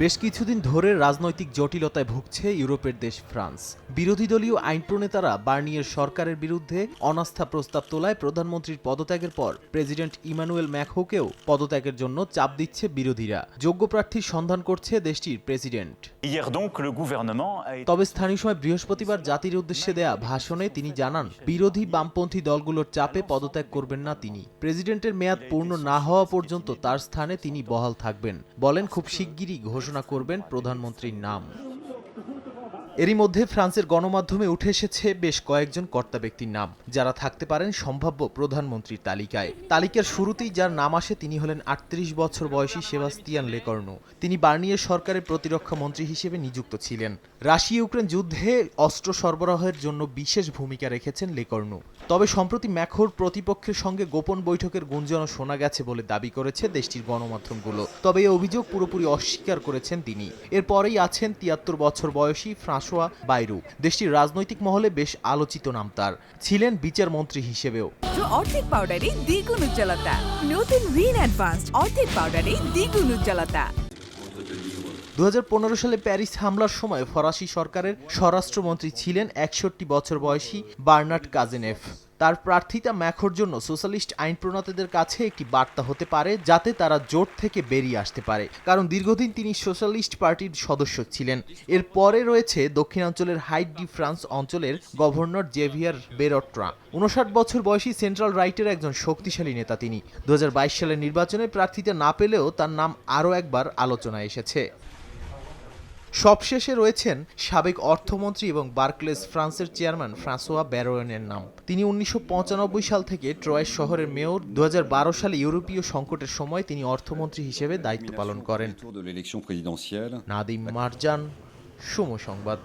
বেশ কিছুদিন ধরে রাজনৈতিক জটিলতায় ভুগছে ইউরোপের দেশ ফ্রান্স। বিরোধী দলীয় আইন প্রণেতারা বার্নিয়ের সরকারের বিরুদ্ধে অনাস্থা প্রস্তাব তোলায় প্রধানমন্ত্রীর পদত্যাগের পর প্রেসিডেন্ট ইমানুয়েল ম্যাখোকেও পদত্যাগের জন্য চাপ দিচ্ছে বিরোধীরা। যোগ্য প্রার্থীর সন্ধান করছে দেশটির প্রেসিডেন্ট। তবে স্থানীয় সময় বৃহস্পতিবার জাতির উদ্দেশ্যে দেয়া ভাষণে তিনি জানান, বিরোধী বামপন্থী দলগুলোর চাপে পদত্যাগ করবেন না তিনি। প্রেসিডেন্টের মেয়াদ পূর্ণ না হওয়া পর্যন্ত তার স্থানে তিনি বহাল থাকবেন। বলেন, খুব শিগগিরই ঘোষণা করবেন প্রধানমন্ত্রীর নাম। এরই মধ্যে ফ্রান্সের গণমাধ্যমে উঠে এসেছে বেশ কয়েকজন কর্তা ব্যক্তির নাম, যারা থাকতে পারেন সম্ভাব্য প্রধানমন্ত্রীর তালিকায়। তালিকার শুরুতেই যার নাম আসে তিনি হলেন ৩৮ বছর বয়সী সেবাস্তিয়ান লেকর্নু। তিনি বার্নিয়ের সরকারের প্রতিরক্ষা মন্ত্রী হিসেবে নিযুক্ত ছিলেন। রাশিয়া ইউক্রেন যুদ্ধে অস্ত্র সরবরাহের জন্য বিশেষ ভূমিকা রেখেছেন লেকর্নু। তবে সম্প্রতি ম্যাখোর প্রতিপক্ষের সঙ্গে গোপন বৈঠকের গুঞ্জনও শোনা গেছে বলে দাবি করেছে দেশটির গণমাধ্যমগুলো। তবে এই অভিযোগ পুরোপুরি অস্বীকার করেছেন তিনি। এরপরেই আছেন ৭৩ বছর বয়সী ফ্রাঁসোয়া বাইরু। দেশটির রাজনৈতিক মহলে বেশ আলোচিত নাম তার। ছিলেন বিচার মন্ত্রী হিসেবেও। অর্ধেক পাউডারে দ্বিগুণ উজ্জ্বলতা। নতুন রিন অ্যাডভান্সড অর্ধেক পাউডারে দ্বিগুণ উজ্জ্বলতা। ২০১৫ সালে প্যারিস হামলার সময় ফরাসি সরকারের স্বরাষ্ট্রমন্ত্রী ছিলেন ৬১ বছর বয়সী বার্নার্ড কাজেনেভ। তার প্রার্থিতা ম্যাখোর জন্য সোশ্যালিস্ট আইন প্রণেতাদের কাছে একটি বার্তা হতে পারে, যাতে তারা জোট থেকে বেরিয়ে আসতে পারে, কারণ দীর্ঘদিন তিনি সোশ্যালিস্ট পার্টির সদস্য ছিলেন। এরপরে রয়েছে দক্ষিণাঞ্চলের হাইট ডি ফ্রান্স অঞ্চলের গভর্নর জেভিয়ার বেরট্রা। ৫৯ বছর বয়সী সেন্ট্রাল রাইটের একজন শক্তিশালী নেতা তিনি। ২০২২ সালের নির্বাচনে প্রার্থিতা না পেলেও তার নাম আরও একবার আলোচনায় এসেছে। সবশেষে রয়েছেন সাবেক অর্থমন্ত্রী এবং বার্কলেস ফ্রান্সের চেয়ারম্যান ফ্রাঁসোয়া ব্যারোয়েনের নাম। তিনি ১৯৯৫ সাল থেকে ট্রয়েস শহরের মেয়র। ২০১২ সালে ইউরোপীয় সংকটের সময় তিনি অর্থমন্ত্রী হিসেবে দায়িত্ব পালন করেন। নাদিম মারজান, সময় সংবাদ।